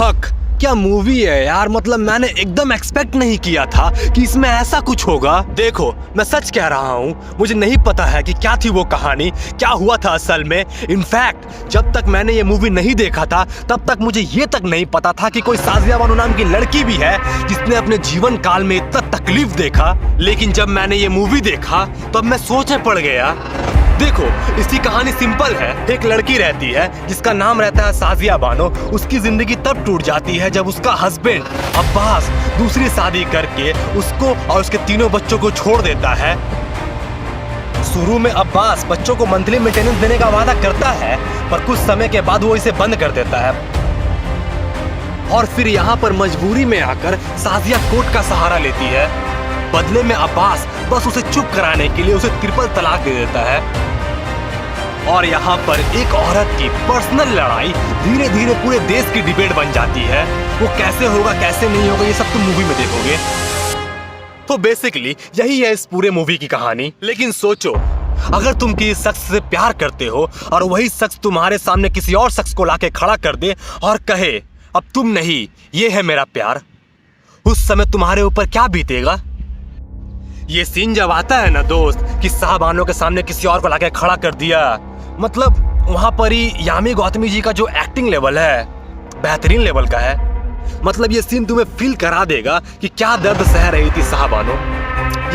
Fuck, क्या movie है यार। मतलब मैंने एकदम एक्सपेक्ट नहीं किया था कि इसमें ऐसा कुछ होगा। देखो मैं सच कह रहा हूँ, मुझे नहीं पता है कि क्या थी वो कहानी, क्या हुआ था असल में। इनफैक्ट जब तक मैंने ये मूवी नहीं देखा था तब तक मुझे ये तक नहीं पता था कि कोई साजिया बानो नाम की लड़की भी है जिसने अपने जीवन काल में इतना तकलीफ देखा। लेकिन जब मैंने ये मूवी देखा तब मैं सोच में पड़ गया। देखो इसकी कहानी सिंपल है। एक लड़की रहती है जिसका नाम रहता है साजिया बानो। उसकी जिंदगी तब टूट जाती है जब उसका हस्बैंड अब्बास दूसरी शादी करके उसको और उसके तीनों बच्चों को छोड़ देता है। शुरू में अब्बास बच्चों को मंथली मेंटेनेंस देने का वादा करता है, पर कुछ समय के बाद वो इसे बंद कर देता है। और फिर यहाँ पर मजबूरी में आकर साजिया कोर्ट का सहारा लेती है। बदले में अब्बास बस उसे चुप कराने के लिए उसे ट्रिपल तलाक दे देता है। और यहाँ पर एक औरत की पर्सनल लड़ाई धीरे धीरे पूरे देश की डिबेट बन जाती है। वो कैसे होगा कैसे नहीं होगा ये सब तुम मूवी में देखोगे। तो बेसिकली यही है इस पूरे मूवी की कहानी। लेकिन सोचो, अगर तुम किसी शख्स से प्यार करते हो और वही शख्स तुम्हारे सामने किसी और शख्स को लाके खड़ा कर दे और कहे अब तुम नहीं, ये है मेरा प्यार, उस समय तुम्हारे ऊपर क्या बीतेगा। ये सीन जब आता है ना दोस्त कि साहबानों के सामने किसी और को लाके खड़ा कर दिया, मतलब वहां पर ही यामी गौतमी जी का जो एक्टिंग लेवल है बेहतरीन लेवल का है। मतलब ये सीन तुम्हें फील करा देगा कि क्या दर्द सह रही थी साहबानो।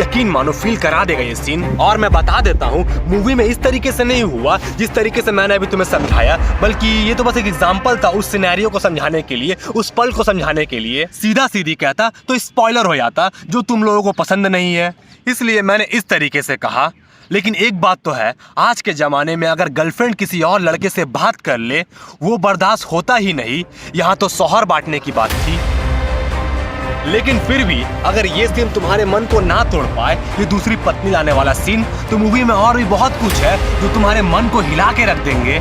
यकीन मानो फील करा देगा ये सीन। और मैं बता देता हूँ, मूवी में इस तरीके से नहीं हुआ जिस तरीके से मैंने अभी तुम्हें समझाया, बल्कि ये तो बस एक एग्जाम्पल था उस सिनेरियो को समझाने के लिए, उस पल को समझाने के लिए। सीधा सीधी कहता तो स्पॉइलर हो जाता जो तुम लोगों को पसंद नहीं है, इसलिए मैंने इस तरीके से कहा। लेकिन एक बात तो है, आज के ज़माने में अगर गर्लफ्रेंड किसी और लड़के से बात कर ले वो बर्दाश्त होता ही नहीं। यहाँ तो शौहर बांटने की बात थी। लेकिन फिर भी अगर ये सीन तुम्हारे मन को ना तोड़ पाए, ये दूसरी पत्नी लाने वाला सीन, तो मूवी में और भी बहुत कुछ है जो तुम्हारे मन को हिला के रख देंगे।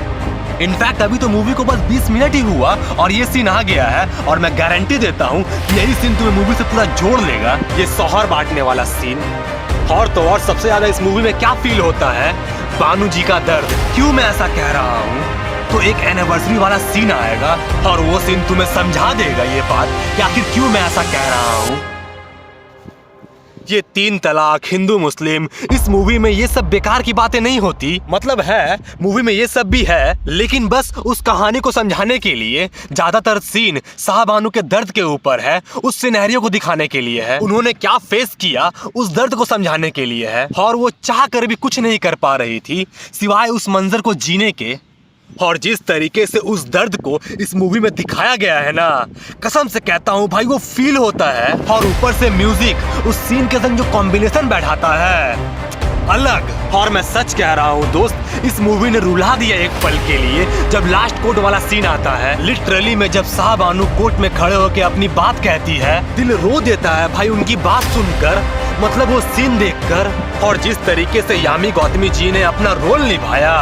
इनफैक्ट अभी तो मूवी को बस 20 मिनट ही हुआ और ये सीन आ गया है, और मैं गारंटी देता हूँ कि यही सीन तुम्हें मूवी से पूरा जोड़ लेगा, ये शौहर बांटने वाला सीन। और तो और सबसे ज्यादा इस मूवी में क्या फील होता है, बानू जी का दर्द। क्यों मैं ऐसा कह रहा हूँ, तो एक एनिवर्सरी वाला सीन आएगा और वो सीन तुम्हें समझा देगा ये बात कि आखिर क्यों मैं ऐसा कह रहा हूँ। ये 3 तलाक, हिंदू मुस्लिम, इस मूवी में ये सब बेकार की बातें नहीं होती। मतलब है मूवी में ये सब भी है, लेकिन बस उस कहानी को समझाने के लिए ज्यादातर सीन साहबानू के दर्द के ऊपर है, उस सिनेरियो को दिखाने के लिए है, उन्होंने क्या फेस किया उस दर्द को समझाने के लिए है। और वो चाह कर भी कुछ नहीं कर पा रही थी सिवाय उस मंजर को जीने के। और जिस तरीके से उस दर्द को इस मूवी में दिखाया गया है ना, कसम से कहता हूँ भाई वो फील होता है। और ऊपर से म्यूजिक उस सीन के संग जो कॉम्बिनेशन बैठाता है अलग। और मैं सच कह रहा हूँ दोस्त, इस मूवी ने रुला दिया एक पल के लिए जब लास्ट कोर्ट वाला सीन आता है। लिटरली में जब साहबानू कोर्ट में खड़े होकर अपनी बात कहती है, दिल रो देता है भाई उनकी बात सुनकर, मतलब वो सीन देखकर। और जिस तरीके से यामी गौतमी जी ने अपना रोल निभाया,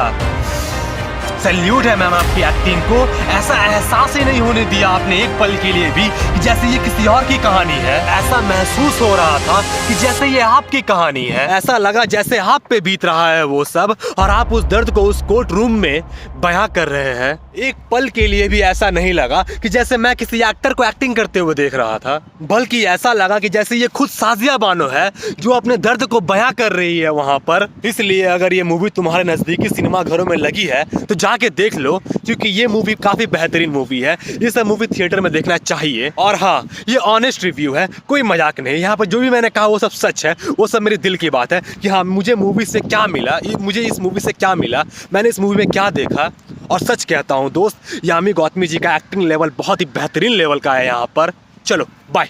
सैल्यूट है मैम आपकी एक्टिंग को। ऐसा एहसास ही नहीं होने दिया आपने एक पल के लिए भी कि जैसे ये किसी और की कहानी है। ऐसा महसूस हो रहा था कि जैसे ये आपकी कहानी है। ऐसा लगा जैसे आप पे बीत रहा है वो सब और आप उस दर्द को उस कोर्ट रूम में बयां कर रहे हैं। एक पल के लिए भी ऐसा नहीं लगा कि जैसे मैं किसी एक्टर को एक्टिंग करते हुए देख रहा था, बल्कि ऐसा लगा कि जैसे ये खुद साजिया बानो है जो अपने दर्द को बयां कर रही है वहां पर। इसलिए अगर ये मूवी तुम्हारे नजदीकी सिनेमा घरों में लगी है तो जाके देख लो, क्योंकि ये मूवी काफी बेहतरीन मूवी है। ये सब मूवी थिएटर में देखना चाहिए। और हाँ, ये ऑनेस्ट रिव्यू है, कोई मजाक नहीं। यहाँ पर जो भी मैंने कहा वो सब सच है, वो सब मेरे दिल की बात है कि हाँ मुझे मूवी से क्या मिला, मुझे इस मूवी से क्या मिला, मैंने इस मूवी में क्या देखा। और सच कहता हूँ दोस्त, यामी गौतमी जी का एक्टिंग लेवल बहुत ही बेहतरीन लेवल का है यहाँ पर। चलो बाय।